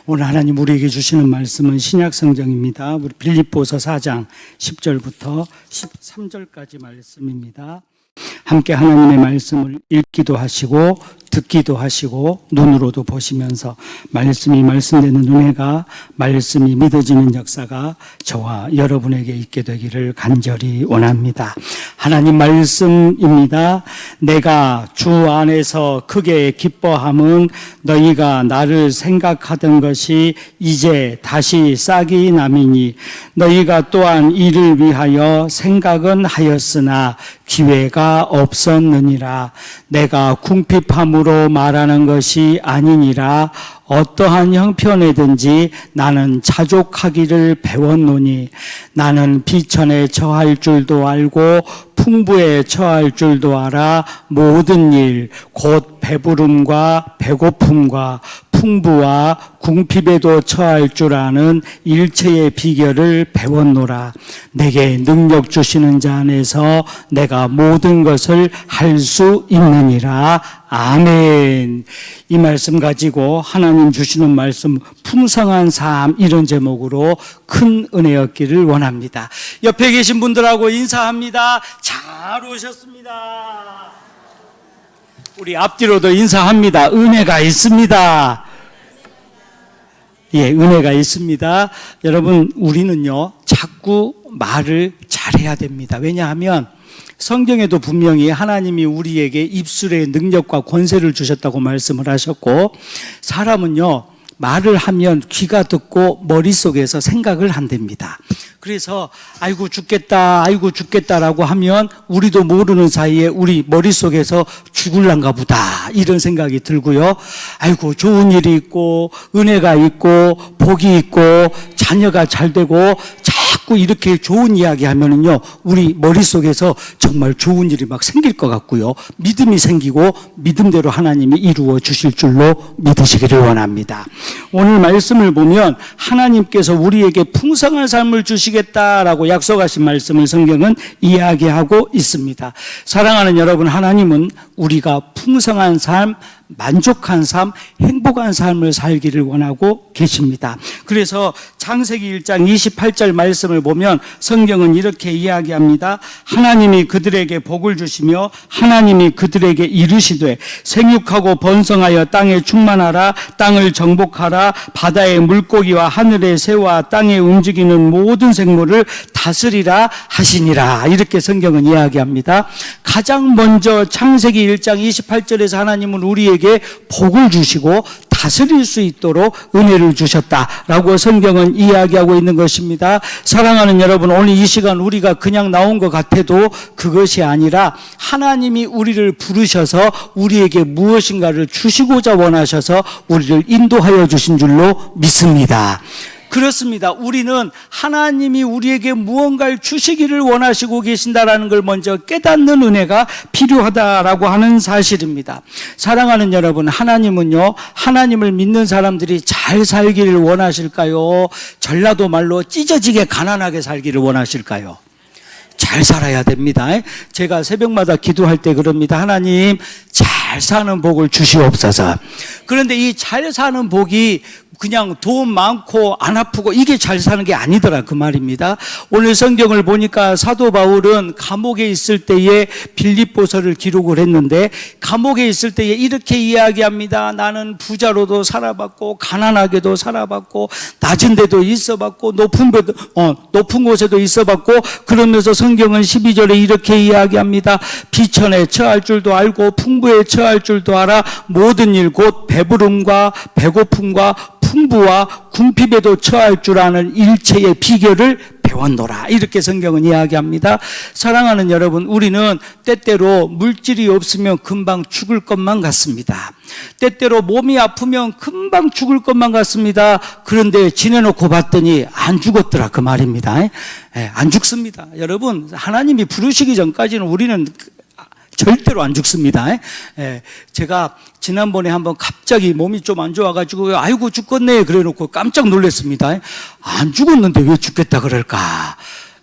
오늘 하나님 우리에게 주시는 말씀은 신약 성경입니다. 우리 빌립보서 4장 10절부터 13절까지 말씀입니다. 함께 하나님의 말씀을 읽기도 하시고 듣기도 하시고 눈으로도 보시면서 말씀이 말씀되는 은혜가, 말씀이 믿어지는 역사가 저와 여러분에게 있게 되기를 간절히 원합니다. 하나님 말씀입니다. 내가 주 안에서 크게 기뻐함은 너희가 나를 생각하던 것이 이제 다시 싹이 남이니 너희가 또한 이를 위하여 생각은 하였으나 기회가 없었느니라. 내가 궁핍함으로 말하는 것이 아니니라. 어떠한 형편에든지 나는 자족하기를 배웠노니 나는 비천에 처할 줄도 알고 풍부에 처할 줄도 알아. 모든 일 곧 배부름과 배고픔과 풍부와 궁핍에도 처할 줄 아는 일체의 비결을 배웠노라. 내게 능력 주시는 자 안에서 내가 모든 것을 할 수 있느니라. 아멘. 이 말씀 가지고 하나님 주시는 말씀 풍성한 삶, 이런 제목으로 큰 은혜였기를 원합니다. 옆에 계신 분들하고 인사합니다. 잘 오셨습니다. 우리 앞뒤로도 인사합니다. 은혜가 있습니다. 예, 은혜가 있습니다. 여러분, 우리는요, 자꾸 말을 잘해야 됩니다. 왜냐하면 성경에도 분명히 하나님이 우리에게 입술의 능력과 권세를 주셨다고 말씀을 하셨고, 사람은요, 말을 하면 귀가 듣고 머릿속에서 생각을 한답니다. 그래서 아이고 죽겠다라고 하면 우리도 모르는 사이에 우리 머릿속에서 죽을란가 보다 이런 생각이 들고요. 아이고 좋은 일이 있고 은혜가 있고 복이 있고 자녀가 잘 되고 자꾸 이렇게 좋은 이야기 하면은요, 우리 머릿속에서 정말 좋은 일이 막 생길 것 같고요. 믿음이 생기고 믿음대로 하나님이 이루어 주실 줄로 믿으시기를 원합니다. 오늘 말씀을 보면 하나님께서 우리에게 풍성한 삶을 주시겠다라고 약속하신 말씀을 성경은 이야기하고 있습니다. 사랑하는 여러분, 하나님은 우리가 풍성한 삶, 만족한 삶, 행복한 삶을 살기를 원하고 계십니다. 그래서 창세기 1장 28절 말씀을 보면 성경은 이렇게 이야기합니다. 하나님이 그들에게 복을 주시며 하나님이 그들에게 이르시되 생육하고 번성하여 땅에 충만하라. 땅을 정복하라. 바다의 물고기와 하늘의 새와 땅에 움직이는 모든 생물을 다스리라 하시니라. 이렇게 성경은 이야기합니다. 가장 먼저 창세기 1장 28절에서 하나님은 우리에게 복을 주시고 다스릴 수 있도록 은혜를 주셨다라고 성경은 이야기하고 있는 것입니다. 사랑하는 여러분, 오늘 이 시간 우리가 그냥 나온 것 같아도 그것이 아니라 하나님이 우리를 부르셔서 우리에게 무엇인가를 주시고자 원하셔서 우리를 인도하여 주신 줄로 믿습니다. 그렇습니다. 우리는 하나님이 우리에게 무언가를 주시기를 원하시고 계신다라는 걸 먼저 깨닫는 은혜가 필요하다라고 하는 사실입니다. 사랑하는 여러분, 하나님은요, 하나님을 믿는 사람들이 잘 살기를 원하실까요? 전라도 말로 찢어지게 가난하게 살기를 원하실까요? 잘 살아야 됩니다. 제가 새벽마다 기도할 때 그럽니다. 하나님, 잘 사는 복을 주시옵소서. 그런데 이 잘 사는 복이 그냥 돈 많고 안 아프고 이게 잘 사는 게 아니더라, 그 말입니다. 오늘 성경을 보니까 사도 바울은 감옥에 있을 때에 빌립보서를 기록을 했는데, 감옥에 있을 때에 이렇게 이야기합니다. 나는 부자로도 살아봤고 가난하게도 살아봤고 낮은 데도 있어봤고 높은 곳에도 있어봤고, 그러면서 성경은 12절에 이렇게 이야기합니다. 비천에 처할 줄도 알고 풍부에 처할 줄도 알아. 모든 일 곧 배부름과 배고픔과 풍부와 궁핍에도 처할 줄 아는 일체의 비결을 배웠노라. 이렇게 성경은 이야기합니다. 사랑하는 여러분, 우리는 때때로 물질이 없으면 금방 죽을 것만 같습니다. 때때로 몸이 아프면 금방 죽을 것만 같습니다. 그런데 지내놓고 봤더니 안 죽었더라, 그 말입니다. 안 죽습니다. 여러분, 하나님이 부르시기 전까지는 우리는 절대로 안 죽습니다. 제가 지난번에 한번 갑자기 몸이 좀 안 좋아가지고 아이고 죽겠네 그래 놓고 깜짝 놀랐습니다. 안 죽었는데 왜 죽겠다 그럴까?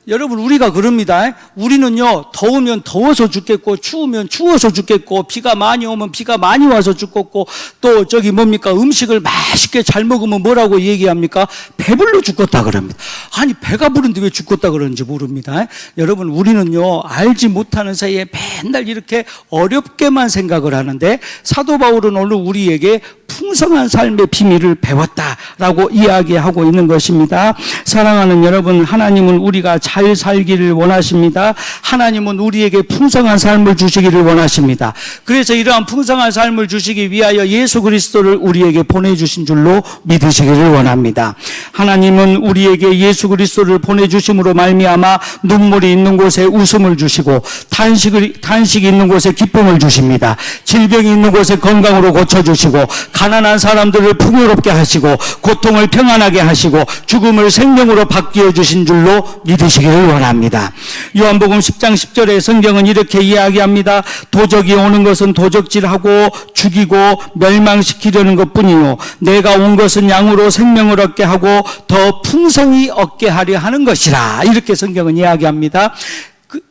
여러분 우리가 그럽니다. 우리는요 더우면 더워서 죽겠고 추우면 추워서 죽겠고 비가 많이 오면 비가 많이 와서 죽겠고 또 저기 뭡니까 음식을 맛있게 잘 먹으면 뭐라고 얘기합니까? 배불러 죽겠다 그럽니다. 아니 배가 부른데 왜 죽겠다 그러는지 모릅니다. 여러분 우리는요 알지 못하는 사이에 맨날 이렇게 어렵게만 생각을 하는데 사도 바울은 오늘 우리에게 풍성한 삶의 비밀을 배웠다라고 이야기하고 있는 것입니다. 사랑하는 여러분, 하나님은 우리가 잘 살기를 원하십니다. 하나님은 우리에게 풍성한 삶을 주시기를 원하십니다. 그래서 이러한 풍성한 삶을 주시기 위하여 예수 그리스도를 우리에게 보내주신 줄로 믿으시기를 원합니다. 하나님은 우리에게 예수 그리스도를 보내주심으로 말미암아 눈물이 있는 곳에 웃음을 주시고 탄식이 있는 곳에 기쁨을 주십니다. 질병이 있는 곳에 건강으로 고쳐주시고 가난한 사람들을 풍요롭게 하시고 고통을 평안하게 하시고 죽음을 생명으로 바뀌어 주신 줄로 믿으시기를 원합니다. 요한복음 10장 10절에 성경은 이렇게 이야기합니다. 도적이 오는 것은 도적질하고 죽이고 멸망시키려는 것뿐이요 내가 온 것은 양으로 생명을 얻게 하고 더 풍성히 얻게 하려 하는 것이라. 이렇게 성경은 이야기합니다.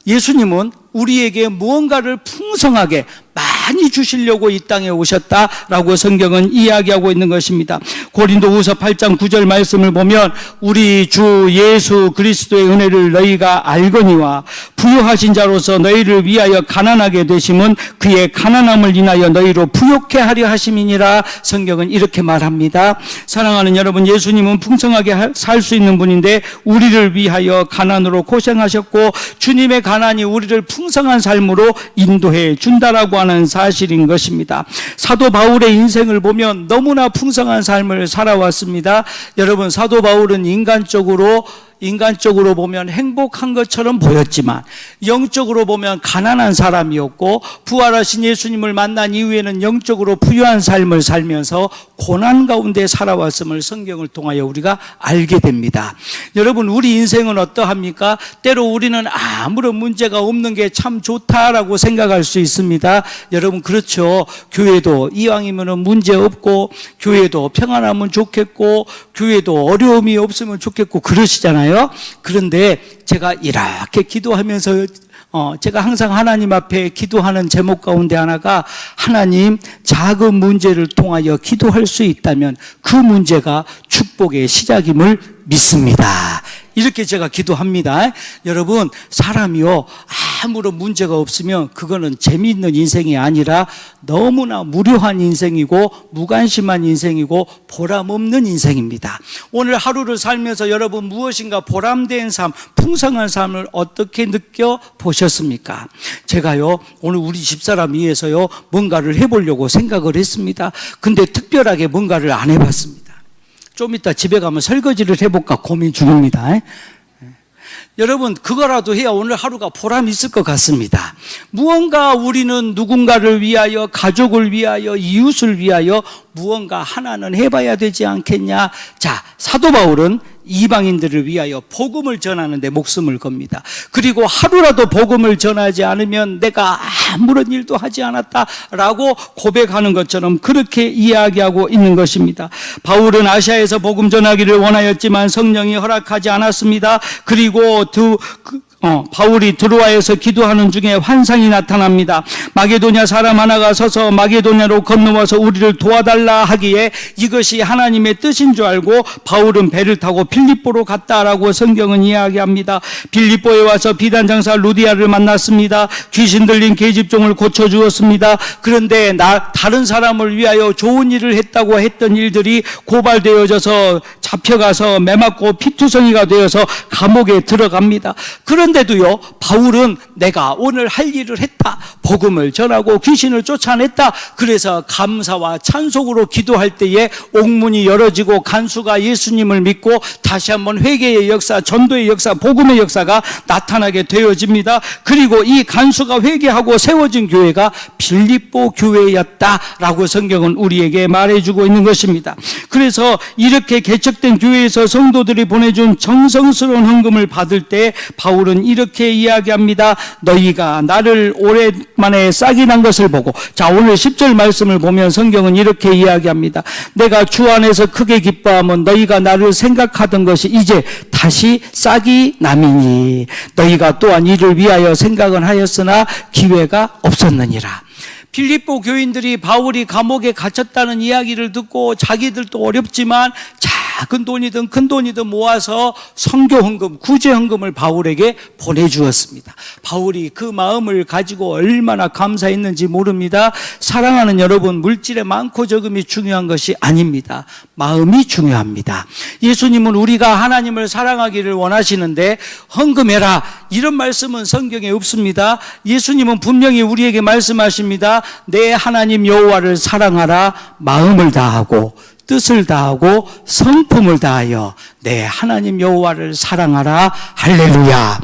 예수님은 우리에게 무언가를 풍성하게 많이 주시려고 이 땅에 오셨다라고 성경은 이야기하고 있는 것입니다. 고린도후서 8장 9절 말씀을 보면 우리 주 예수 그리스도의 은혜를 너희가 알거니와 부유하신 자로서 너희를 위하여 가난하게 되심은 그의 가난함을 인하여 너희로 부욕해 하려 하심이니라. 성경은 이렇게 말합니다. 사랑하는 여러분, 예수님은 풍성하게 살 수 있는 분인데 우리를 위하여 가난으로 고생하셨고 주님의 가난이 우리를 풍성한 삶으로 인도해 준다라고 하는 사실인 것입니다. 사도 바울의 인생을 보면 너무나 풍성한 삶을 살아왔습니다. 여러분, 사도 바울은 인간적으로 보면 행복한 것처럼 보였지만 영적으로 보면 가난한 사람이었고 부활하신 예수님을 만난 이후에는 영적으로 부유한 삶을 살면서 고난 가운데 살아왔음을 성경을 통하여 우리가 알게 됩니다. 여러분, 우리 인생은 어떠합니까? 때로 우리는 아무런 문제가 없는 게 참 좋다라고 생각할 수 있습니다. 여러분, 그렇죠. 교회도 이왕이면 문제 없고 교회도 평안하면 좋겠고 교회도 어려움이 없으면 좋겠고 그러시잖아요. 그런데 제가 이렇게 기도하면서 제가 항상 하나님 앞에 기도하는 제목 가운데 하나가 하나님, 작은 문제를 통하여 기도할 수 있다면 그 문제가 축복의 시작임을 믿습니다. 이렇게 제가 기도합니다. 여러분, 사람이요 아무런 문제가 없으면 그거는 재미있는 인생이 아니라 너무나 무료한 인생이고 무관심한 인생이고 보람없는 인생입니다. 오늘 하루를 살면서 여러분 무엇인가 보람된 삶, 풍성한 삶을 어떻게 느껴보셨습니까? 제가요 오늘 우리 집사람 위해서요 뭔가를 해보려고 생각을 했습니다. 근데 특별하게 뭔가를 안 해봤습니다. 좀 이따 집에 가면 설거지를 해볼까 고민 중입니다. 여러분, 그거라도 해야 오늘 하루가 보람 있을 것 같습니다. 무언가 우리는 누군가를 위하여, 가족을 위하여, 이웃을 위하여 무언가 하나는 해봐야 되지 않겠냐. 자, 사도 바울은 이방인들을 위하여 복음을 전하는 데 목숨을 겁니다. 그리고 하루라도 복음을 전하지 않으면 내가 아무런 일도 하지 않았다라고 고백하는 것처럼 그렇게 이야기하고 있는 것입니다. 바울은 아시아에서 복음 전하기를 원하였지만 성령이 허락하지 않았습니다. 그리고 바울이 드로아에서 기도하는 중에 환상이 나타납니다. 마게도냐 사람 하나가 서서 마게도냐로 건너와서 우리를 도와달라 하기에 이것이 하나님의 뜻인 줄 알고 바울은 배를 타고 빌립보로 갔다라고 성경은 이야기합니다. 빌립보에 와서 비단장사 루디아를 만났습니다. 귀신 들린 계집종을 고쳐주었습니다. 그런데 다른 사람을 위하여 좋은 일을 했다고 했던 일들이 고발되어져서 잡혀가서 매맞고 피투성이가 되어서 감옥에 들어갑니다. 그런데도요 바울은 내가 오늘 할 일을 했다, 복음을 전하고 귀신을 쫓아냈다. 그래서 감사와 찬송으로 기도할 때에 옥문이 열어지고 간수가 예수님을 믿고 다시 한번 회개의 역사, 전도의 역사, 복음의 역사가 나타나게 되어집니다. 그리고 이 간수가 회개하고 세워진 교회가 빌립보 교회였다라고 성경은 우리에게 말해주고 있는 것입니다. 그래서 이렇게 개척된 교회에서 성도들이 보내준 정성스러운 헌금을 받을 때 바울은 성경은 이렇게 이야기합니다. 너희가 나를 오랜만에 싹이 난 것을 보고, 자, 오늘 10절 말씀을 보면 성경은 이렇게 이야기합니다. 내가 주 안에서 크게 기뻐하면 너희가 나를 생각하던 것이 이제 다시 싹이 남이니 너희가 또한 이를 위하여 생각은 하였으나 기회가 없었느니라. 필립보 교인들이 바울이 감옥에 갇혔다는 이야기를 듣고 자기들도 어렵지만 작은 돈이든 큰 돈이든 모아서 선교 헌금, 구제 헌금을 바울에게 보내주었습니다. 바울이 그 마음을 가지고 얼마나 감사했는지 모릅니다. 사랑하는 여러분, 물질의 많고 적음이 중요한 것이 아닙니다. 마음이 중요합니다. 예수님은 우리가 하나님을 사랑하기를 원하시는데 헌금해라, 이런 말씀은 성경에 없습니다. 예수님은 분명히 우리에게 말씀하십니다. 내 하나님 여호와를 사랑하라. 마음을 다하고 뜻을 다하고 성품을 다하여 내 하나님 여호와를 사랑하라. 할렐루야.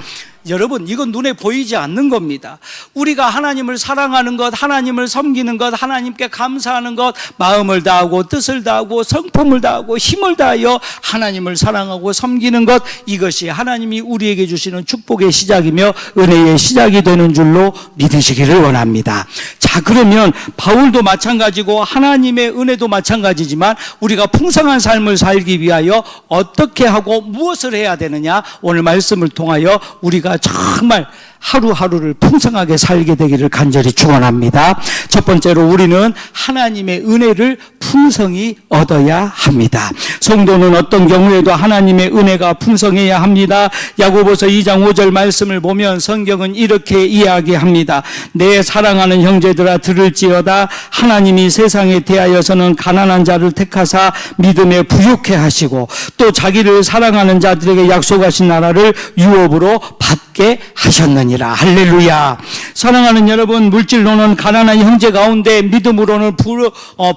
여러분, 이건 눈에 보이지 않는 겁니다. 우리가 하나님을 사랑하는 것, 하나님을 섬기는 것, 하나님께 감사하는 것, 마음을 다하고 뜻을 다하고 성품을 다하고 힘을 다하여 하나님을 사랑하고 섬기는 것, 이것이 하나님이 우리에게 주시는 축복의 시작이며 은혜의 시작이 되는 줄로 믿으시기를 원합니다. 자, 그러면 바울도 마찬가지고 하나님의 은혜도 마찬가지지만 우리가 풍성한 삶을 살기 위하여 어떻게 하고 무엇을 해야 되느냐, 오늘 말씀을 통하여 우리가 정말 하루하루를 풍성하게 살게 되기를 간절히 축원합니다. 첫 번째로 우리는 하나님의 은혜를 풍성히 얻어야 합니다. 성도는 어떤 경우에도 하나님의 은혜가 풍성해야 합니다. 야고보서 2장 5절 말씀을 보면 성경은 이렇게 이야기합니다. 내 사랑하는 형제들아 들을지어다. 하나님이 세상에 대하여서는 가난한 자를 택하사 믿음에 부유케 하시고 또 자기를 사랑하는 자들에게 약속하신 나라를 유업으로 받게 하셨느니라. 할렐루야. 사랑하는 여러분, 물질로는 가난한 형제 가운데 믿음으로는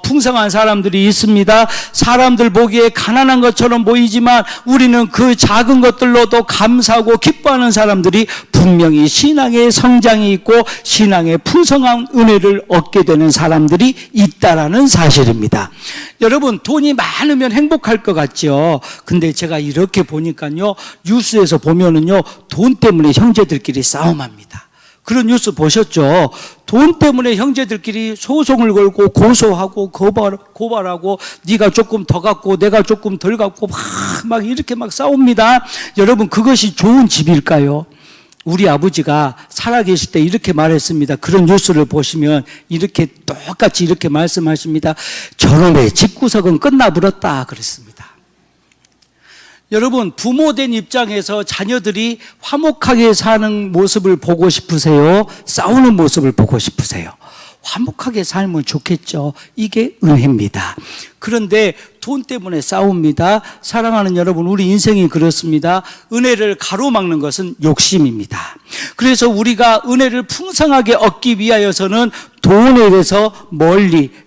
풍성한 사람들이 있습니다. 사람들 보기에 가난한 것처럼 보이지만 우리는 그 작은 것들로도 감사하고 기뻐하는 사람들이 분명히 신앙의 성장이 있고 신앙의 풍성한 은혜를 얻게 되는 사람들이 있다라는 사실입니다. 여러분, 돈이 많으면 행복할 것 같죠. 근데 제가 이렇게 보니까요, 뉴스에서 보면은요, 돈 때문에 형제들끼리 싸움합니다. 그런 뉴스 보셨죠? 돈 때문에 형제들끼리 소송을 걸고 고소하고 고발하고 네가 조금 더 갖고 내가 조금 덜 갖고 막 이렇게 막 싸웁니다. 여러분, 그것이 좋은 집일까요? 우리 아버지가 살아계실 때 이렇게 말했습니다. 그런 뉴스를 보시면 이렇게 똑같이 이렇게 말씀하십니다. 저놈의 집구석은 끝나버렸다 그랬습니다. 여러분, 부모된 입장에서 자녀들이 화목하게 사는 모습을 보고 싶으세요? 싸우는 모습을 보고 싶으세요? 화목하게 살면 좋겠죠. 이게 은혜입니다. 그런데 돈 때문에 싸웁니다. 사랑하는 여러분, 우리 인생이 그렇습니다. 은혜를 가로막는 것은 욕심입니다. 그래서 우리가 은혜를 풍성하게 얻기 위하여서는 돈에 대해서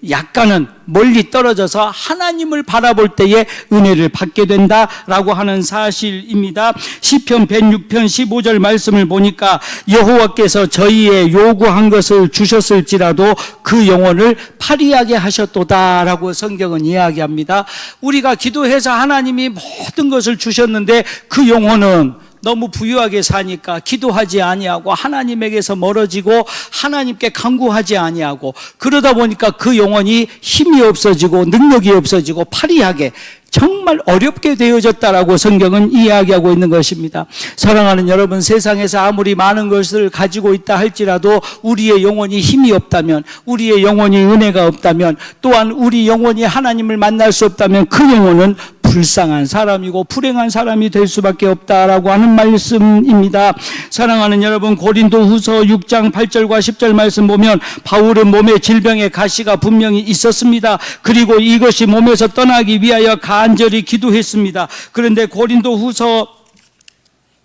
약간은 멀리 떨어져서 하나님을 바라볼 때에 은혜를 받게 된다라고 하는 사실입니다. 시편 106편 15절 말씀을 보니까 여호와께서 저희의 요구한 것을 주셨을지라도 그 영혼을 파리하게 하셨도다라고 성경은 이야기합니다. 우리가 기도해서 하나님이 모든 것을 주셨는데 그 영혼은 너무 부유하게 사니까 기도하지 아니하고 하나님에게서 멀어지고 하나님께 간구하지 아니하고 그러다 보니까 그 영혼이 힘이 없어지고 능력이 없어지고 파리하게 정말 어렵게 되어졌다라고 성경은 이야기하고 있는 것입니다. 사랑하는 여러분, 세상에서 아무리 많은 것을 가지고 있다 할지라도 우리의 영혼이 힘이 없다면, 우리의 영혼이 은혜가 없다면, 또한 우리 영혼이 하나님을 만날 수 없다면 그 영혼은 불쌍한 사람이고 불행한 사람이 될 수밖에 없다라고 하는 말씀입니다. 사랑하는 여러분, 고린도후서 6장 8절과 10절 말씀 보면 바울은 몸에 질병의 가시가 분명히 있었습니다. 그리고 이것이 몸에서 떠나기 위하여 간절히 기도했습니다. 그런데 고린도후서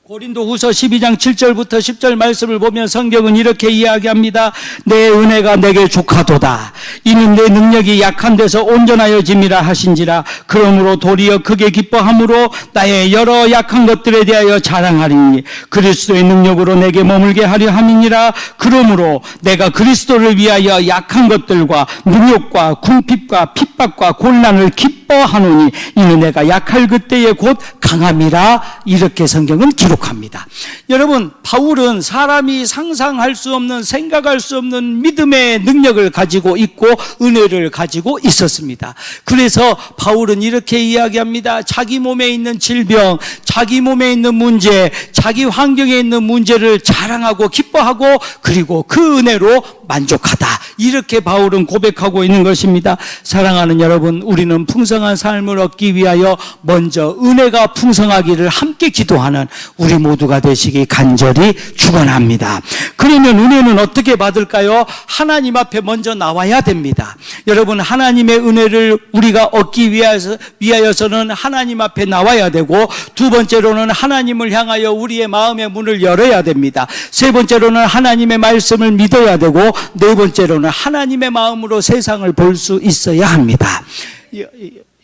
12장 7절부터 10절 말씀을 보면 성경은 이렇게 이야기합니다. 내 은혜가 내게 족하도다. 이는 내 능력이 약한 데서 온전하여짐이라 하신지라. 그러므로 도리어 크게 기뻐함으로 나의 여러 약한 것들에 대하여 자랑하리니 그리스도의 능력으로 내게 머물게 하려 함이니라. 그러므로 내가 그리스도를 위하여 약한 것들과 능욕과 궁핍과 핍 핍박과 곤란을 기뻐하노니 이는 내가 약할 그때에 곧 강함이라. 이렇게 성경은 기록합니다. 여러분, 바울은 사람이 상상할 수 없는, 생각할 수 없는 믿음의 능력을 가지고 있고 은혜를 가지고 있었습니다. 그래서 바울은 이렇게 이야기합니다. 자기 몸에 있는 질병, 자기 몸에 있는 문제, 자기 환경에 있는 문제를 자랑하고 기뻐하고 그리고 그 은혜로 만족하다. 이렇게 바울은 고백하고 있는 것입니다. 사랑하는 여러분, 우리는 풍성한 삶을 얻기 위하여 먼저 은혜가 풍성하기를 함께 기도하는 우리 모두가 되시기 간절히 축원합니다. 그러면 은혜는 어떻게 받을까요? 하나님 앞에 먼저 나와야 됩니다. 여러분, 하나님의 은혜를 우리가 얻기 위하여서는 하나님 앞에 나와야 되고, 두 번째로는 하나님을 향하여 우리의 마음의 문을 열어야 됩니다. 세 번째로는 하나님의 말씀을 믿어야 되고, 네 번째로는 하나님의 마음으로 세상을 볼 수 있어야 합니다.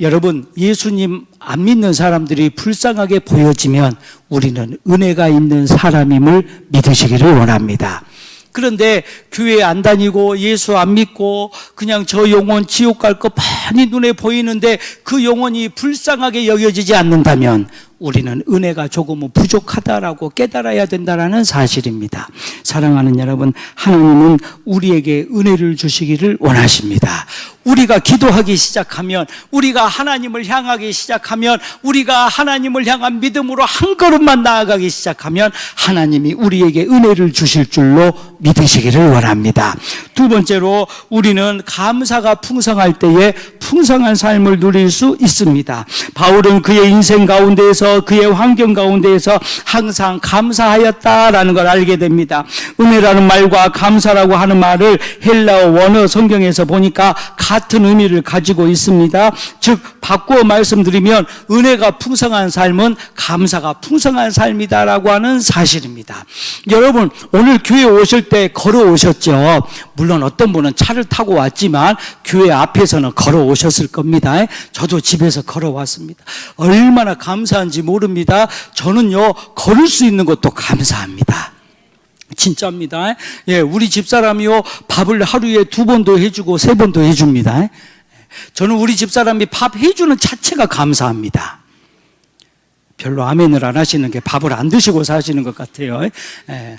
여러분, 예수님 안 믿는 사람들이 불쌍하게 보여지면 우리는 은혜가 있는 사람임을 믿으시기를 원합니다. 그런데 교회 안 다니고 예수 안 믿고 그냥 저 영혼 지옥 갈 거 많이 눈에 보이는데 그 영혼이 불쌍하게 여겨지지 않는다면 우리는 은혜가 조금은 부족하다라고 깨달아야 된다는 사실입니다. 사랑하는 여러분, 하나님은 우리에게 은혜를 주시기를 원하십니다. 우리가 기도하기 시작하면, 우리가 하나님을 향하기 시작하면, 우리가 하나님을 향한 믿음으로 한 걸음만 나아가기 시작하면 하나님이 우리에게 은혜를 주실 줄로 믿으시기를 원합니다. 두 번째로, 우리는 감사가 풍성할 때에 풍성한 삶을 누릴 수 있습니다. 바울은 그의 인생 가운데에서, 그의 환경 가운데에서 항상 감사하였다라는 걸 알게 됩니다. 은혜라는 말과 감사라고 하는 말을 헬라어 원어 성경에서 보니까 같은 의미를 가지고 있습니다. 즉, 바꾸어 말씀드리면 은혜가 풍성한 삶은 감사가 풍성한 삶이다라고 하는 사실입니다. 여러분, 오늘 교회 오실 때 걸어오셨죠? 물론 어떤 분은 차를 타고 왔지만 교회 앞에서는 걸어오셨을 겁니다. 저도 집에서 걸어왔습니다. 얼마나 감사한지 모릅니다. 저는요, 걸을 수 있는 것도 감사합니다. 진짜입니다. 예, 우리 집사람이요, 밥을 하루에 2번도 해주고 3번도 해줍니다. 저는 우리 집사람이 밥 해주는 자체가 감사합니다. 별로 아멘을 안 하시는 게 밥을 안 드시고 사시는 것 같아요. 예.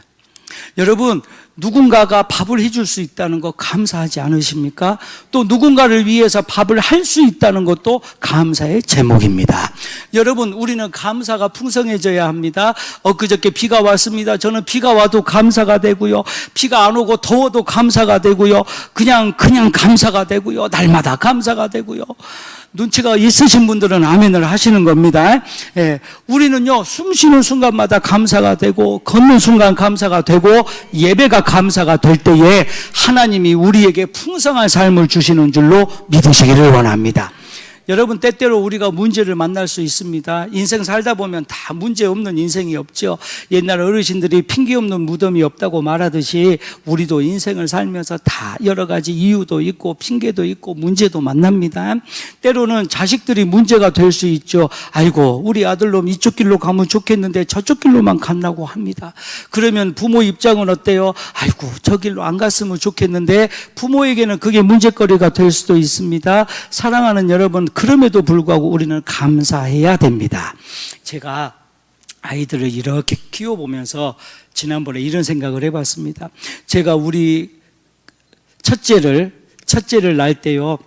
여러분, 누군가가 밥을 해줄 수 있다는 거 감사하지 않으십니까? 또 누군가를 위해서 밥을 할 수 있다는 것도 감사의 제목입니다. 여러분, 우리는 감사가 풍성해져야 합니다. 엊그저께 비가 왔습니다. 저는 비가 와도 감사가 되고요, 비가 안 오고 더워도 감사가 되고요, 그냥 감사가 되고요, 날마다 감사가 되고요. 눈치가 있으신 분들은 아멘을 하시는 겁니다. 예, 우리는요, 숨 쉬는 순간마다 감사가 되고, 걷는 순간 감사가 되고, 예배가 감사가 될 때에 하나님이 우리에게 풍성한 삶을 주시는 줄로 믿으시기를 원합니다. 여러분, 때때로 우리가 문제를 만날 수 있습니다. 인생 살다 보면 다 문제 없는 인생이 없죠. 옛날 어르신들이 핑계 없는 무덤이 없다고 말하듯이 우리도 인생을 살면서 다 여러 가지 이유도 있고 핑계도 있고 문제도 만납니다. 때로는 자식들이 문제가 될 수 있죠. 아이고, 우리 아들놈 이쪽 길로 가면 좋겠는데 저쪽 길로만 간다고 합니다. 그러면 부모 입장은 어때요? 아이고, 저 길로 안 갔으면 좋겠는데 부모에게는 그게 문제거리가 될 수도 있습니다. 사랑하는 여러분, 그럼에도 불구하고 우리는 감사해야 됩니다. 제가 아이들을 이렇게 키워보면서 지난번에 이런 생각을 해봤습니다. 제가 우리 첫째를 낳을 때요,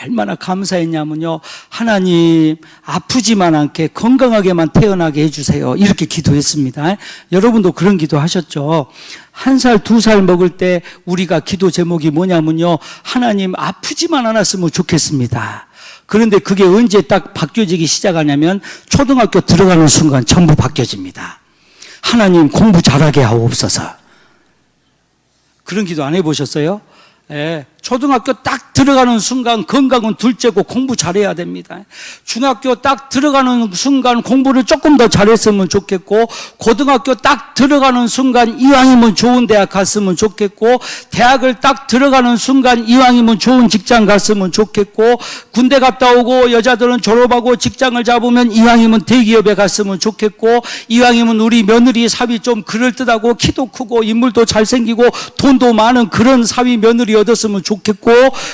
얼마나 감사했냐면요, 하나님 아프지만 않게 건강하게만 태어나게 해주세요, 이렇게 기도했습니다. 여러분도 그런 기도 하셨죠? 1살, 2살 먹을 때 우리가 기도 제목이 뭐냐면요, 하나님 아프지만 않았으면 좋겠습니다. 그런데 그게 언제 딱 바뀌어지기 시작하냐면 초등학교 들어가는 순간 전부 바뀌어집니다. 하나님 공부 잘하게 하옵소서. 그런 기도 안 해보셨어요? 예, 초등학교 딱 들어가는 순간 건강은 둘째고 공부 잘해야 됩니다. 중학교 딱 들어가는 순간 공부를 조금 더 잘했으면 좋겠고, 고등학교 딱 들어가는 순간 이왕이면 좋은 대학 갔으면 좋겠고, 대학을 딱 들어가는 순간 이왕이면 좋은 직장 갔으면 좋겠고, 군대 갔다 오고 여자들은 졸업하고 직장을 잡으면 이왕이면 대기업에 갔으면 좋겠고, 이왕이면 우리 며느리 사위 좀 그럴듯하고 키도 크고 인물도 잘생기고 돈도 많은 그런 사위 며느리 얻었으면 좋겠고,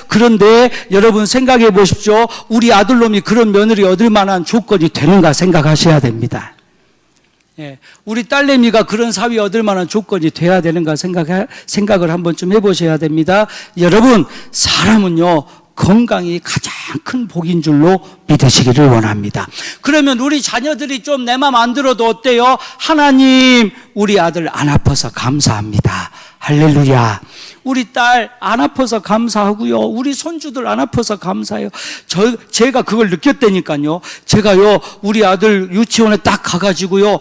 그런데 여러분 생각해 보십시오. 우리 아들놈이 그런 며느리 얻을 만한 조건이 되는가 생각하셔야 됩니다. 예, 우리 딸내미가 그런 사위 얻을 만한 조건이 돼야 되는가 생각을 한 번쯤 해보셔야 됩니다. 여러분, 사람은요, 건강이 가장 큰 복인 줄로 믿으시기를 원합니다. 그러면 우리 자녀들이 좀 내 맘 안 들어도 어때요? 하나님, 우리 아들 안 아파서 감사합니다. 할렐루야. 우리 딸 안 아파서 감사하고요. 우리 손주들 안 아파서 감사해요. 제가 그걸 느꼈다니까요. 제가요, 우리 아들 유치원에 딱 가가지고요,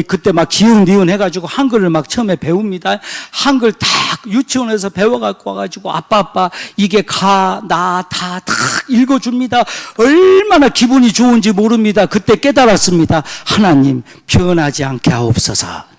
그때 막 기운니은 해가지고 한글을 막 처음에 배웁니다. 한글 딱 유치원에서 배워갖고 와가지고 아빠, 이게 가, 나, 다 읽어줍니다. 얼마나 기분이 좋은지 모릅니다. 그때 깨달았습니다. 하나님, 변하지 않게 하옵소서.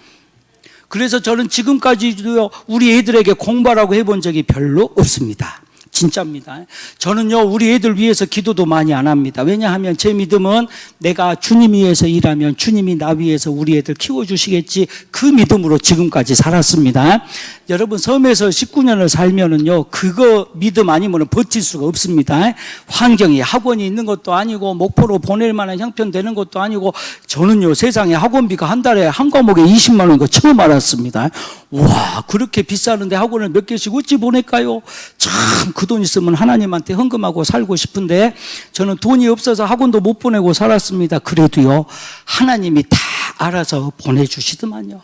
그래서 저는 지금까지도요, 우리 애들에게 공부하라고 해본 적이 별로 없습니다. 진짜입니다. 저는요, 우리 애들 위해서 기도도 많이 안 합니다. 왜냐하면 제 믿음은 내가 주님 위해서 일하면 주님이 나 위해서 우리 애들 키워주시겠지, 그 믿음으로 지금까지 살았습니다. 여러분, 섬에서 19년을 살면은요, 그거 믿음 아니면 버틸 수가 없습니다. 환경이 학원이 있는 것도 아니고, 목포로 보낼 만한 형편 되는 것도 아니고, 저는요, 세상에 학원비가 한 달에 한 과목에 20만 원인 거 처음 알았습니다. 와, 그렇게 비싸는데 학원을 몇 개씩 어찌 보낼까요? 참, 그 돈 있으면 하나님한테 헌금하고 살고 싶은데, 저는 돈이 없어서 학원도 못 보내고 살았습니다. 그래도요, 하나님이 다 알아서 보내주시더만요.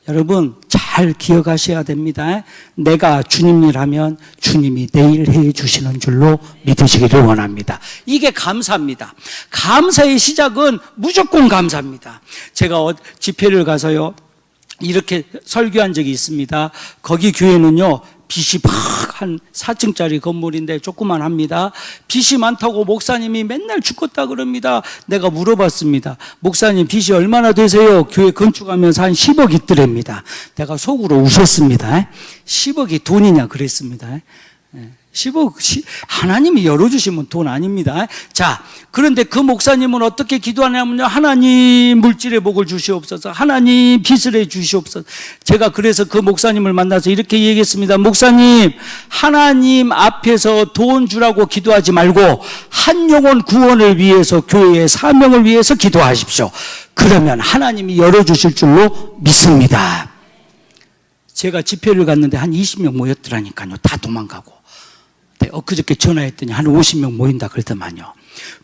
여러분, 잘 기억하셔야 됩니다. 내가 주님 일하면 주님이 내일 해 주시는 줄로 믿으시기를 원합니다. 이게 감사입니다. 감사의 시작은 무조건 감사입니다. 제가 집회를 가서요, 이렇게 설교한 적이 있습니다. 거기 교회는요, 빚이 막 한 4층짜리 건물인데 조그만합니다. 빚이 많다고 목사님이 맨날 죽겠다 그럽니다. 내가 물어봤습니다. 목사님, 빚이 얼마나 되세요? 교회 건축하면서 한 10억 있더랍니다. 내가 속으로 웃었습니다. 10억이 돈이냐 그랬습니다. 10억, 하나님이 열어주시면 돈 아닙니다. 자, 그런데 그 목사님은 어떻게 기도하냐면요, 하나님 물질의 복을 주시옵소서, 하나님 빚을 해 주시옵소서. 제가 그래서 그 목사님을 만나서 이렇게 얘기했습니다. 목사님, 하나님 앞에서 돈 주라고 기도하지 말고 한 영혼 구원을 위해서, 교회의 사명을 위해서 기도하십시오. 그러면 하나님이 열어주실 줄로 믿습니다. 제가 집회를 갔는데 한 20명 모였더라니까요. 다 도망가고. 네, 엊그저께 전화했더니 한 50명 모인다 그러더만요.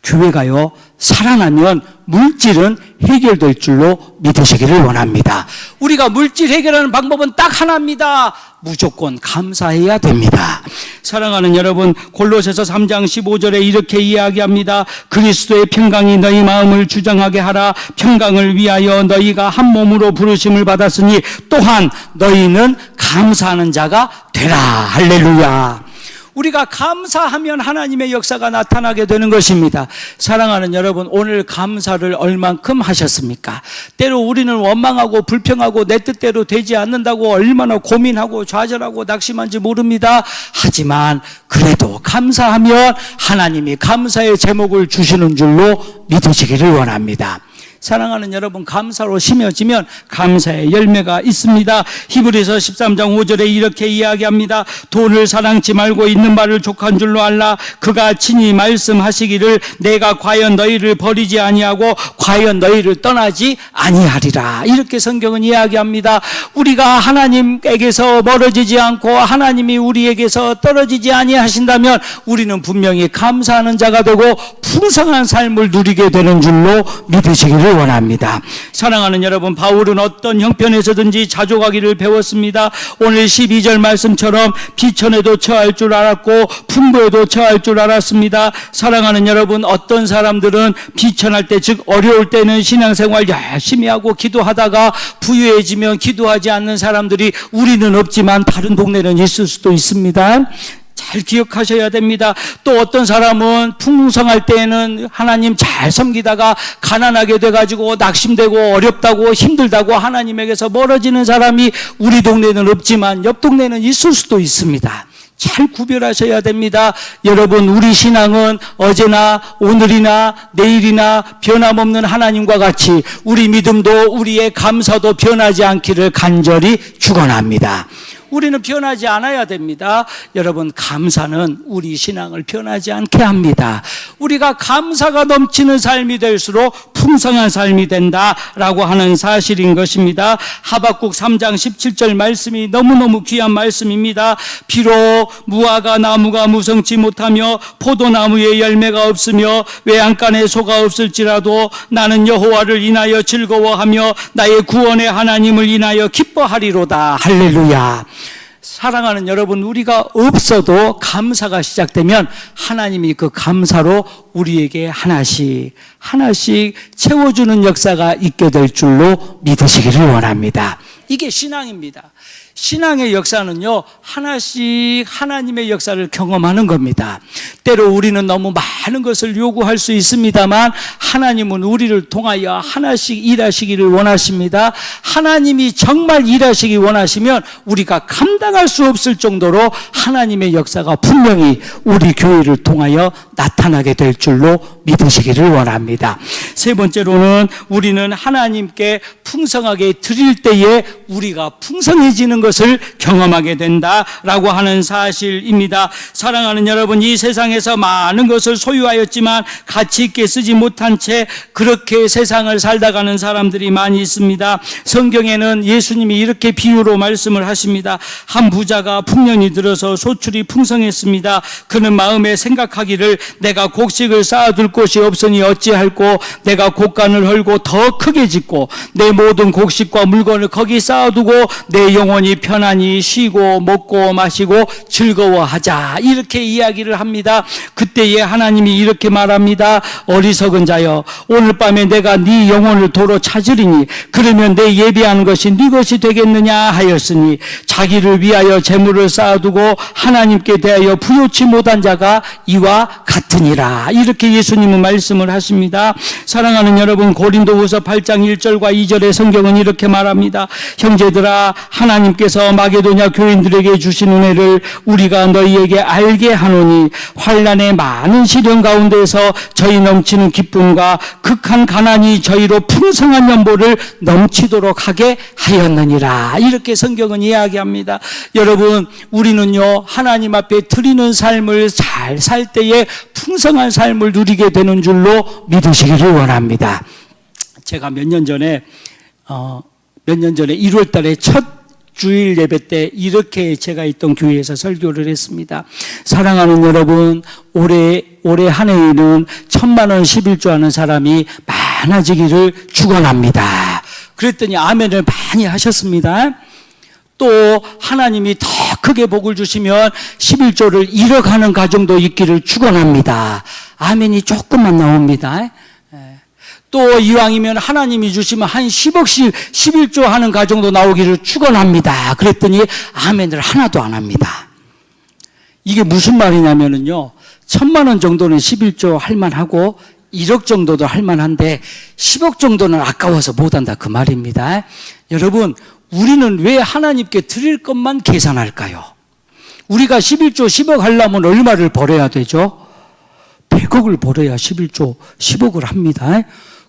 교회가요, 살아나면 물질은 해결될 줄로 믿으시기를 원합니다. 우리가 물질 해결하는 방법은 딱 하나입니다. 무조건 감사해야 됩니다. 사랑하는 여러분, 골로새서 3장 15절에 이렇게 이야기합니다. 그리스도의 평강이 너희 마음을 주장하게 하라. 평강을 위하여 너희가 한 몸으로 부르심을 받았으니 또한 너희는 감사하는 자가 되라. 할렐루야. 우리가 감사하면 하나님의 역사가 나타나게 되는 것입니다. 사랑하는 여러분, 오늘 감사를 얼만큼 하셨습니까? 때로 우리는 원망하고 불평하고 내 뜻대로 되지 않는다고 얼마나 고민하고 좌절하고 낙심한지 모릅니다. 하지만 그래도 감사하면 하나님이 감사의 제목을 주시는 줄로 믿으시기를 원합니다. 사랑하는 여러분, 감사로 심어지면 감사의 열매가 있습니다. 히브리서 13장 5절에 이렇게 이야기합니다. 돈을 사랑치 말고 있는 바를 족한 줄로 알라. 그가 친히 말씀하시기를 내가 과연 너희를 버리지 아니하고 과연 너희를 떠나지 아니하리라. 이렇게 성경은 이야기합니다. 우리가 하나님에게서 멀어지지 않고 하나님이 우리에게서 떨어지지 아니하신다면 우리는 분명히 감사하는 자가 되고 풍성한 삶을 누리게 되는 줄로 믿으시기를 원합니다. 사랑하는 여러분, 바울은 어떤 형편에서든지 자족하기를 배웠습니다. 오늘 12절 말씀처럼 비천에도 처할 줄 알았고 풍부에도 처할 줄 알았습니다. 사랑하는 여러분, 어떤 사람들은 비천할 때, 즉 어려울 때는 신앙생활 열심히 하고 기도하다가 부유해지면 기도하지 않는 사람들이 우리는 없지만 다른 동네는 있을 수도 있습니다. 잘 기억하셔야 됩니다. 또 어떤 사람은 풍성할 때에는 하나님 잘 섬기다가 가난하게 돼가지고 낙심되고 어렵다고 힘들다고 하나님에게서 멀어지는 사람이 우리 동네는 없지만 옆 동네는 있을 수도 있습니다. 잘 구별하셔야 됩니다. 여러분, 우리 신앙은 어제나 오늘이나 내일이나 변함없는 하나님과 같이 우리 믿음도 우리의 감사도 변하지 않기를 간절히 축원합니다. 우리는 변하지 않아야 됩니다. 여러분, 감사는 우리 신앙을 변하지 않게 합니다. 우리가 감사가 넘치는 삶이 될수록 풍성한 삶이 된다라고 하는 사실인 것입니다. 하박국 3장 17절 말씀이 너무너무 귀한 말씀입니다. 비록 무화과 나무가 무성치 못하며 포도나무에 열매가 없으며 외양간에 소가 없을지라도 나는 여호와를 인하여 즐거워하며 나의 구원의 하나님을 인하여 기뻐하리로다. 할렐루야. 사랑하는 여러분, 우리가 없어도 감사가 시작되면 하나님이 그 감사로 우리에게 하나씩 채워주는 역사가 있게 될 줄로 믿으시기를 원합니다. 이게 신앙입니다. 신앙의 역사는요, 하나씩 하나님의 역사를 경험하는 겁니다. 때로 우리는 너무 많은 것을 요구할 수 있습니다만 하나님은 우리를 통하여 하나씩 일하시기를 원하십니다. 하나님이 정말 일하시기 원하시면 우리가 감당할 수 없을 정도로 하나님의 역사가 분명히 우리 교회를 통하여 나타나게 될 줄로 믿으시기를 원합니다. 세 번째로는 우리는 하나님께 풍성하게 드릴 때에 우리가 풍성해지는 것을 경험하게 된다라고 하는 사실입니다. 사랑하는 여러분, 이 세상에서 많은 것을 소유하였지만 가치 있게 쓰지 못한 채 그렇게 세상을 살다가는 사람들이 많이 있습니다. 성경에는 예수님이 이렇게 비유로 말씀을 하십니다. 한 부자가 풍년이 들어서 소출이 풍성했습니다. 그는 마음에 생각하기를 내가 곡식을 쌓아둘 곳이 없으니 어찌할꼬, 내가 곡간을 헐고 더 크게 짓고 내 모든 곡식과 물건을 거기 쌓아두고 내 영혼이 편안히 쉬고 먹고 마시고 즐거워하자, 이렇게 이야기를 합니다. 그때에 하나님이 이렇게 말합니다. 어리석은 자여, 오늘 밤에 내가 네 영혼을 도로 찾으리니 그러면 내 예비하는 것이 네 것이 되겠느냐 하였으니 자기를 위하여 재물을 쌓아두고 하나님께 대하여 부요치 못한 자가 이와 같으니라. 이렇게 예수님은 말씀을 하십니다. 사랑하는 여러분, 고린도후서 8장 1절과 2절의 성경은 이렇게 말합니다. 형제들아, 하나님께서 마게도냐 교인들에게 주신 은혜를 우리가 너희에게 알게 하노니 환난의 많은 시련 가운데서 저희 넘치는 기쁨과 극한 가난이 저희로 풍성한 연보를 넘치도록 하게 하였느니라. 이렇게 성경은 이야기합니다. 여러분, 우리는요, 하나님 앞에 드리는 삶을 잘 살 때에 풍성한 삶을 누리게 되는 줄로 믿으시기를 원합니다. 제가 몇 년 전에 1월 달에 첫 주일 예배 때 이렇게 제가 있던 교회에서 설교를 했습니다. 사랑하는 여러분, 올해 한 해에는 1,000,000원 11조 하는 사람이 많아지기를 축원합니다. 그랬더니 아멘을 많이 하셨습니다. 또 하나님이 더 크게 복을 주시면 11조를 잃어가는 가정도 있기를 축원합니다. 아멘이 조금만 나옵니다. 또 이왕이면 하나님이 주시면 한 10억씩 11조 하는 가정도 나오기를 축원합니다. 그랬더니 아멘을 하나도 안 합니다. 이게 무슨 말이냐면요, 1,000,000원 정도는 11조 할만하고 1억 정도도 할만한데 10억 정도는 아까워서 못한다, 그 말입니다. 여러분, 우리는 왜 하나님께 드릴 것만 계산할까요? 우리가 11조 10억 하려면 얼마를 벌어야 되죠? 100억을 벌어야 11조 10억을 합니다.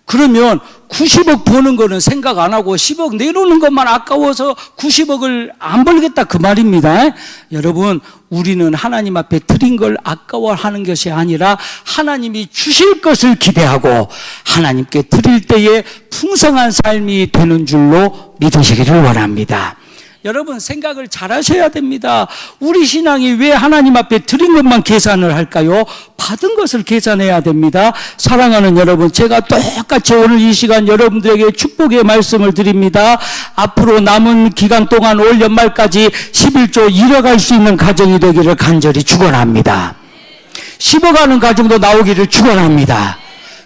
그러면 90억 버는 거는 생각 안 하고 10억 내놓는 것만 아까워서 90억을 안 벌겠다, 그 말입니다. 여러분, 우리는 하나님 앞에 드린 걸 아까워하는 것이 아니라 하나님이 주실 것을 기대하고 하나님께 드릴 때에 풍성한 삶이 되는 줄로 믿으시기를 원합니다. 여러분, 생각을 잘 하셔야 됩니다. 우리 신앙이 왜 하나님 앞에 드린 것만 계산을 할까요? 받은 것을 계산해야 됩니다. 사랑하는 여러분, 제가 똑같이 오늘 이 시간 여러분들에게 축복의 말씀을 드립니다. 앞으로 남은 기간 동안 올 연말까지 11조 잃어갈 수 있는 가정이 되기를 간절히 축원합니다. 10억 하는 가정도 나오기를 축원합니다.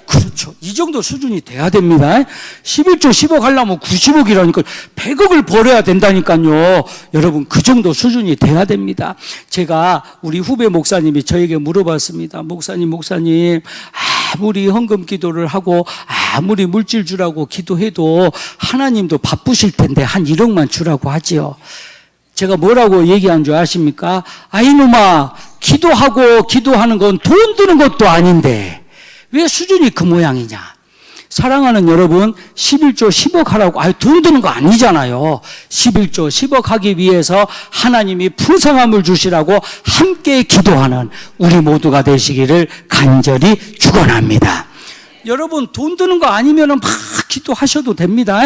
그렇죠. 이 정도 수준이 돼야 됩니다. 11조 10억 하려면 90억이라니까 100억을 벌어야 된다니까요. 여러분, 그 정도 수준이 돼야 됩니다. 제가 우리 후배 목사님이 저에게 물어봤습니다. 목사님, 아무리 헌금 기도를 하고 아무리 물질 주라고 기도해도 하나님도 바쁘실 텐데 한 1억만 주라고 하지요. 제가 뭐라고 얘기한 줄 아십니까? 이놈아, 기도하는 건 돈 드는 것도 아닌데 왜 수준이 그 모양이냐? 사랑하는 여러분, 11조 10억 하라고, 돈 드는 거 아니잖아요. 11조 10억 하기 위해서 하나님이 풍성함을 주시라고 함께 기도하는 우리 모두가 되시기를 간절히 축원합니다. 여러분, 돈 드는 거 아니면 막 기도하셔도 됩니다.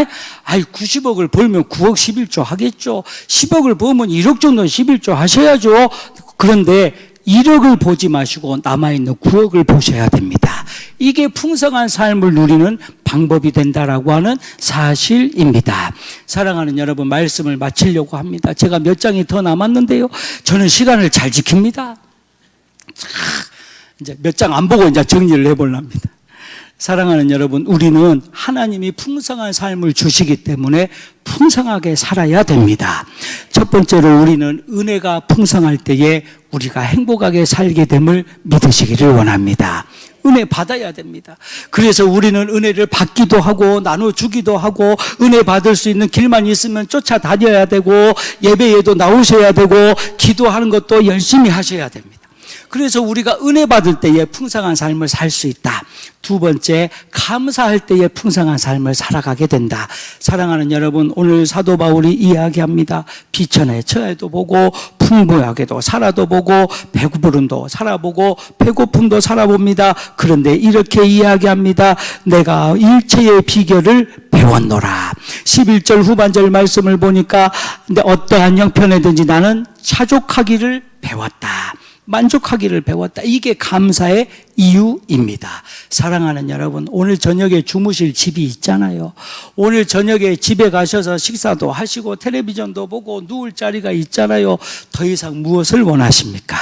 90억을 벌면 9억 11조 하겠죠. 10억을 벌면 1억 정도는 11조 하셔야죠. 그런데 1억을 보지 마시고 남아있는 9억을 보셔야 됩니다. 이게 풍성한 삶을 누리는 방법이 된다라고 하는 사실입니다. 사랑하는 여러분, 말씀을 마치려고 합니다. 제가 몇 장이 더 남았는데요. 저는 시간을 잘 지킵니다. 이제 몇 장 안 보고 이제 정리를 해보려 합니다. 사랑하는 여러분, 우리는 하나님이 풍성한 삶을 주시기 때문에 풍성하게 살아야 됩니다. 첫 번째로 우리는 은혜가 풍성할 때에 우리가 행복하게 살게 됨을 믿으시기를 원합니다. 은혜 받아야 됩니다. 그래서 우리는 은혜를 받기도 하고 나눠주기도 하고 은혜 받을 수 있는 길만 있으면 쫓아다녀야 되고 예배에도 나오셔야 되고 기도하는 것도 열심히 하셔야 됩니다. 그래서 우리가 은혜 받을 때에 풍성한 삶을 살 수 있다. 두 번째, 감사할 때에 풍성한 삶을 살아가게 된다. 사랑하는 여러분, 오늘 사도 바울이 이야기합니다. 비천에 처해도 보고 풍부하게도 살아도 보고 배부름도 살아보고 배고픔도 살아봅니다. 그런데 이렇게 이야기합니다. 내가 일체의 비결을 배웠노라. 11절 후반절 말씀을 보니까 어떠한 형편에든지 나는 차족하기를 배웠다. 만족하기를 배웠다. 이게 감사의 이유입니다. 사랑하는 여러분, 오늘 저녁에 주무실 집이 있잖아요. 오늘 저녁에 집에 가셔서 식사도 하시고 텔레비전도 보고 누울 자리가 있잖아요. 더 이상 무엇을 원하십니까?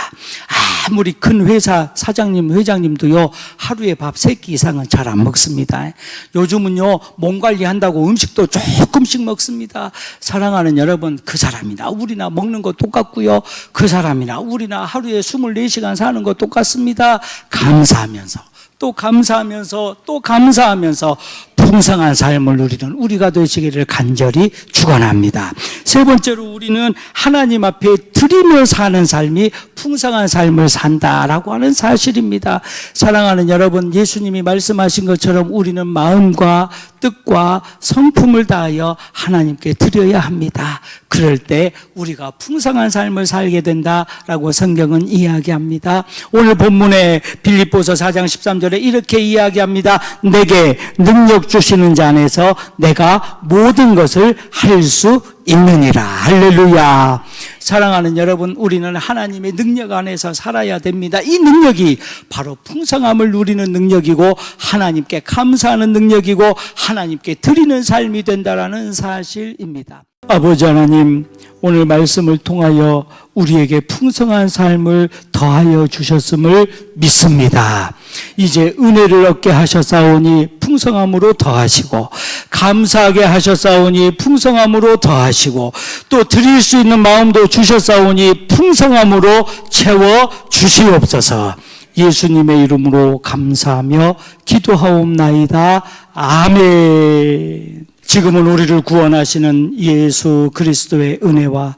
아무리 큰 회사 사장님, 회장님도요, 하루에 밥 3끼 이상은 잘 안 먹습니다. 요즘은요, 몸 관리한다고 음식도 조금씩 먹습니다. 사랑하는 여러분, 그 사람이나 우리나 먹는 거 똑같고요. 그 사람이나 우리나 하루에 24시간 사는 거 똑같습니다. 감사하면서 또 감사하면서 또 감사하면서 풍성한 삶을 누리는 우리가 되시기를 간절히 축원합니다. 세 번째로 우리는 하나님 앞에 드리며 사는 삶이 풍성한 삶을 산다라고 하는 사실입니다. 사랑하는 여러분, 예수님이 말씀하신 것처럼 우리는 마음과 뜻과 성품을 다하여 하나님께 드려야 합니다. 그럴 때 우리가 풍성한 삶을 살게 된다라고 성경은 이야기합니다. 오늘 본문에 빌립보서 4장 13절에 이렇게 이야기합니다. 내게 능력 주시는 자 안에서 내가 모든 것을 할 수 있느니라. 할렐루야. 사랑하는 여러분, 우리는 하나님의 능력 안에서 살아야 됩니다. 이 능력이 바로 풍성함을 누리는 능력이고 하나님께 감사하는 능력이고 하나님께 드리는 삶이 된다라는 사실입니다. 아버지 하나님, 오늘 말씀을 통하여 우리에게 풍성한 삶을 더하여 주셨음을 믿습니다. 이제 은혜를 얻게 하셨사오니 풍성함으로 더하시고 감사하게 하셨사오니 풍성함으로 더하시고 또 드릴 수 있는 마음도 주셨사오니 풍성함으로 채워 주시옵소서. 예수님의 이름으로 감사하며 기도하옵나이다. 아멘. 지금은 우리를 구원하시는 예수 그리스도의 은혜와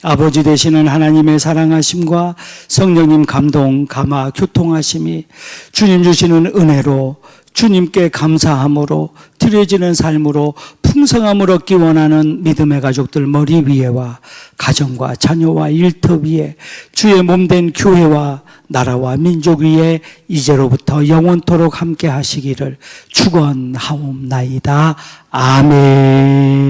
아버지 되시는 하나님의 사랑하심과 성령님 감동, 감화, 교통하심이 주님 주시는 은혜로 주님께 감사함으로 드려지는 삶으로 풍성함을 얻기 원하는 믿음의 가족들 머리 위에와 가정과 자녀와 일터 위에 주의 몸된 교회와 나라와 민족 위에 이제로부터 영원토록 함께 하시기를 축원하옵나이다. 아멘.